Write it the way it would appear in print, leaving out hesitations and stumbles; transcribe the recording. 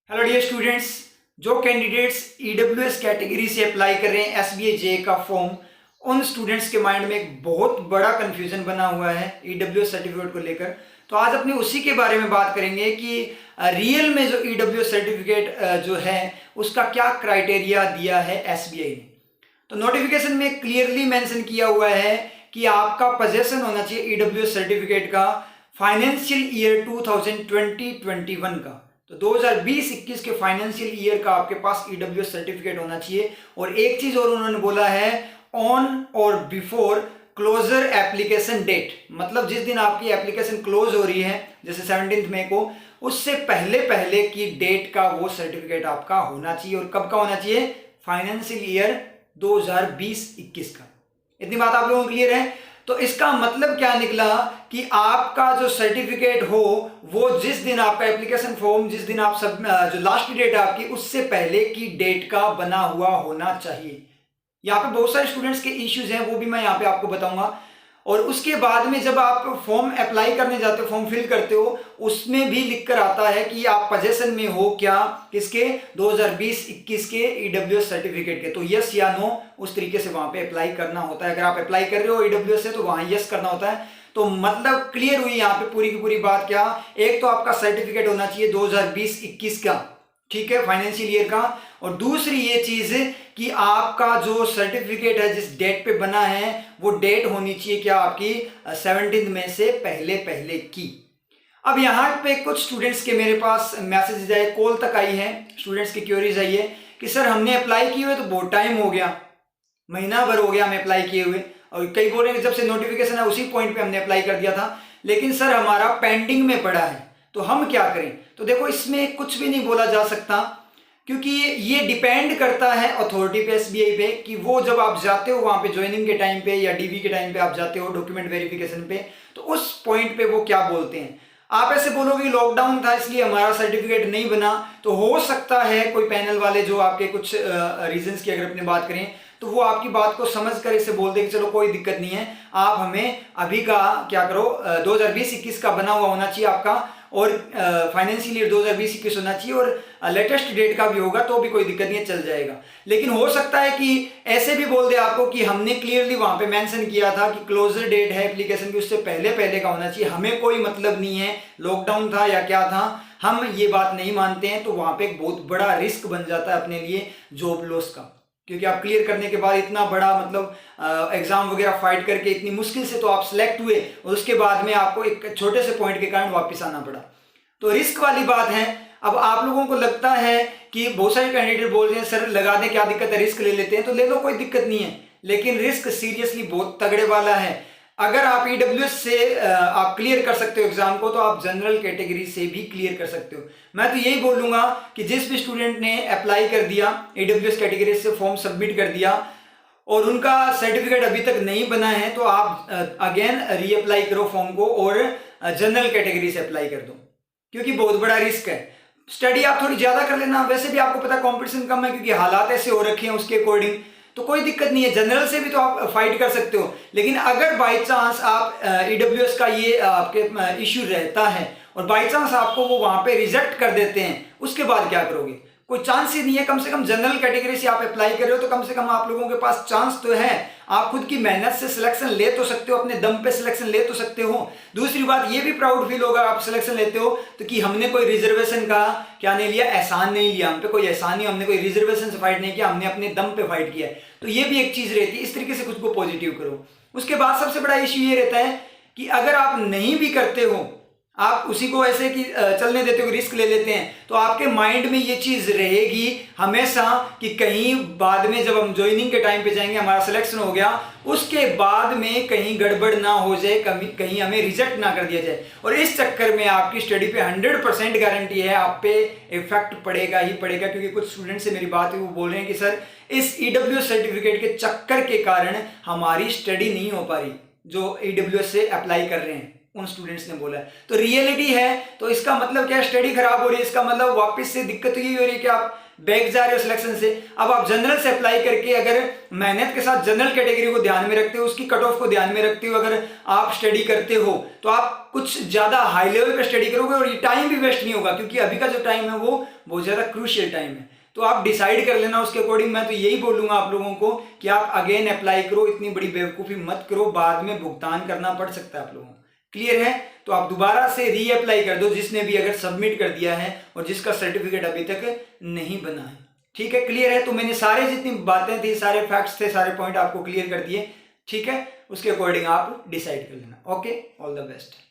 Hello dear students, जो candidates EWS category से apply कर रहे हैं एसबीआई जे का फॉर्म, उन स्टूडेंट्स के माइंड में एक बहुत बड़ा कंफ्यूजन बना हुआ है ईडब्ल्यूएस सर्टिफिकेट को लेकर। तो आज अपने उसी के बारे में बात करेंगे कि रियल में जो ईडब्ल्यूएस सर्टिफिकेट जो है उसका क्या क्राइटेरिया दिया है एसबीआई ने। तो नोटिफिकेशन में क्लियरली मेंशन किया हुआ है कि आपका पोजेशन होना चाहिए ईडब्ल्यूएस सर्टिफिकेट का फाइनेंशियल ईयर 2020-21 का। तो 2020-21 के फाइनेंशियल ईयर का आपके पास ईडब्ल्यूएस सर्टिफिकेट होना चाहिए। और एक चीज और उन्होंने बोला है, ऑन और बिफोर क्लोजर एप्लीकेशन डेट, मतलब जिस दिन आपकी एप्लीकेशन क्लोज हो रही है जैसे 17 मई को, उससे पहले पहले की डेट का वो सर्टिफिकेट आपका होना चाहिए। और कब का होना चाहिए? फाइनेंशियल ईयर 2020-21 का। इतनी बात आप लोगों को क्लियर है? तो इसका मतलब क्या निकला कि आपका जो सर्टिफिकेट हो वो जिस दिन आपका एप्लीकेशन फॉर्म, जिस दिन आप सब जो लास्ट डेट है आपकी, उससे पहले की डेट का बना हुआ होना चाहिए। यहाँ पे बहुत सारे स्टूडेंट्स के इश्यूज हैं, वो भी मैं यहाँ पे आपको बताऊंगा। और उसके बाद में जब आप फॉर्म अप्लाई करने जाते हो, फॉर्म फिल करते हो, उसमें भी लिख कर आता है कि आप पोजेशन में हो क्या, किसके? 2020-21 के ईडब्ल्यूएस सर्टिफिकेट के। तो यस या नो उस तरीके से वहां पे अप्लाई करना होता है। अगर आप अप्लाई कर रहे हो ईडब्ल्यूएस से तो वहां यस करना होता है। तो मतलब क्लियर हुई यहाँ पे पूरी की पूरी बात। क्या? एक तो आपका सर्टिफिकेट होना चाहिए 2020-21 का, ठीक है, फाइनेंशियल ईयर का। और दूसरी ये चीज कि आपका जो सर्टिफिकेट है जिस डेट पे बना है वो डेट होनी चाहिए क्या आपकी? 17 मई से पहले पहले की। अब यहाँ पे कुछ स्टूडेंट्स के मेरे पास मैसेज आए, कॉल तक आई है, स्टूडेंट्स की क्वेरीज आई है कि सर हमने अप्लाई किए हुए तो बहुत टाइम हो गया, महीना भर हो गया हमें अप्लाई किए हुए, और कई बोल रहे हैं कि जब से नोटिफिकेशन है उसी पॉइंट पे हमने अप्लाई कर दिया था, लेकिन सर हमारा पेंडिंग में पड़ा है, तो हम क्या करें? तो देखो, इसमें कुछ भी नहीं बोला जा सकता, क्योंकि ये डिपेंड करता है अथॉरिटी पे, एसबीआई पे, कि वो जब आप जाते हो वहां पे ज्वाइनिंग के टाइम पे या डीवी के टाइम पे आप जाते हो डॉक्यूमेंट वेरिफिकेशन पे, तो उस पॉइंट पे वो क्या बोलते हैं। आप ऐसे बोलोगे लॉकडाउन था इसलिए हमारा सर्टिफिकेट नहीं बना, तो हो सकता है कोई पैनल वाले जो आपके कुछ रीजंस की अगर अपनी बात करें तो वो आपकी बात को समझ कर इसे बोल दे कि चलो कोई दिक्कत नहीं है, आप हमें अभी का क्या करो, 2020-21 का बना हुआ होना चाहिए आपका, और फाइनेंशियल ईयर 2020-21 होना चाहिए, और लेटेस्ट डेट का भी होगा तो भी कोई दिक्कत नहीं है, चल जाएगा। लेकिन हो सकता है कि ऐसे भी बोल दे आपको कि हमने क्लियरली वहां पे मेंशन किया था कि क्लोजर डेट है एप्लीकेशन की, उससे पहले पहले का होना चाहिए, हमें कोई मतलब नहीं है लॉकडाउन था या क्या था, हम ये बात नहीं मानते हैं। तो वहां पे एक बहुत बड़ा रिस्क बन जाता है अपने लिए जॉब लॉस का, क्योंकि आप क्लियर करने के बाद इतना बड़ा मतलब एग्जाम वगैरह फाइट करके इतनी मुश्किल से तो आप सिलेक्ट हुए, और उसके बाद में आपको एक छोटे से पॉइंट के कारण वापस आना पड़ा, तो रिस्क वाली बात है। अब आप लोगों को लगता है कि बहुत सारे कैंडिडेट बोल रहे हैं सर लगा दें, क्या दिक्कत है, रिस्क ले लेते हैं, तो ले लो, कोई दिक्कत नहीं है, लेकिन रिस्क सीरियसली बहुत तगड़े वाला है। अगर आप ईडब्ल्यूएस से आप क्लियर कर सकते हो एग्जाम को, तो आप जनरल कैटेगरी से भी क्लियर कर सकते हो। मैं तो यही बोलूंगा कि जिस भी स्टूडेंट ने अप्लाई कर दिया ईडब्ल्यूएस कैटेगरी से, फॉर्म सबमिट कर दिया और उनका सर्टिफिकेट अभी तक नहीं बना है, तो आप अगेन रीअप्लाई करो फॉर्म को और जनरल कैटेगरी से अप्लाई कर दो, क्योंकि बहुत बड़ा रिस्क है। स्टडी आप थोड़ी ज्यादा कर लेना, वैसे भी आपको पता कंपटीशन कम है क्योंकि हालात ऐसे हो रखे हैं उसके अकॉर्डिंग, तो कोई दिक्कत नहीं है, जनरल से भी तो आप फाइट कर सकते हो। लेकिन अगर बाई चांस आप ईडब्ल्यूएस का ये आपके इश्यू रहता है और बाई चांस आपको वो वहां पे रिजेक्ट कर देते हैं, उसके बाद क्या करोगे? कोई चांस ही नहीं है। कम से कम जनरल कैटेगरी से आप अप्लाई कर रहे हो तो कम से कम आप लोगों के पास चांस तो है, आप खुद की मेहनत से सिलेक्शन ले तो सकते हो, अपने दम पे सिलेक्शन ले तो सकते हो। दूसरी बात ये भी प्राउड फील होगा आप सिलेक्शन लेते हो तो कि हमने कोई रिजर्वेशन का क्या नहीं लिया, एहसान नहीं लिया, हम पे कोई एहसान नहीं, हमने कोई रिजर्वेशन से फाइट नहीं किया, हमने अपने दम पे फाइट किया है। तो ये भी एक चीज रहती है, इस तरीके से खुद को पॉजिटिव करो। उसके बाद सबसे बड़ा इश्यू ये रहता है कि अगर आप नहीं भी करते हो, आप उसी को ऐसे कि चलने देते हो, रिस्क ले लेते हैं, तो आपके माइंड में ये चीज रहेगी हमेशा कि कहीं बाद में जब हम ज्वाइनिंग के टाइम पे जाएंगे, हमारा सिलेक्शन हो गया, उसके बाद में कहीं गड़बड़ ना हो जाए, कहीं हमें रिजेक्ट ना कर दिया जाए। और इस चक्कर में आपकी स्टडी पे 100% गारंटी है आप पे इफेक्ट पड़ेगा ही पड़ेगा। क्योंकि कुछ स्टूडेंट से मेरी बात हुई, वो बोल रहे हैं कि सर इस ईडब्ल्यूएस सर्टिफिकेट के चक्कर के कारण हमारी स्टडी नहीं हो पा रही, जो ईडब्ल्यूएस से अप्लाई कर रहे हैं। उन स्टूडेंट्स ने बोला है। तो रियलिटी है, तो इसका मतलब क्या, स्टडी खराब हो रही है, इसका मतलब वापस से दिक्कत ये हो रही है कि आप बैक जा रहे हो सिलेक्शन से। अब आप जनरल से अप्लाई करके अगर मेहनत के साथ जनरल कैटेगरी को ध्यान में रखते हो, उसकी कट ऑफ को ध्यान में रखते हो, अगर आप स्टडी करते हो तो आप कुछ ज्यादा हाई लेवल पे स्टडी करोगे और ये टाइम भी वेस्ट नहीं होगा, क्योंकि अभी का जो टाइम है वो बहुत ज्यादा क्रूशियल टाइम है। तो आप डिसाइड कर लेना उसके अकॉर्डिंग। मैं तो यही बोलूंगा आप लोगों को कि आप अगेन अप्लाई करो, इतनी बड़ी बेवकूफी मत करो, बाद में भुगतान करना पड़ सकता है आप लोगों को। क्लियर है? तो आप दोबारा से रीअप्लाई कर दो, जिसने भी अगर सबमिट कर दिया है और जिसका सर्टिफिकेट अभी तक नहीं बना है। ठीक है, क्लियर है? तो मैंने सारे जितनी बातें थी, सारे फैक्ट्स थे, सारे पॉइंट आपको क्लियर कर दिए। ठीक है, उसके अकॉर्डिंग आप डिसाइड कर लेना। Okay, all the best.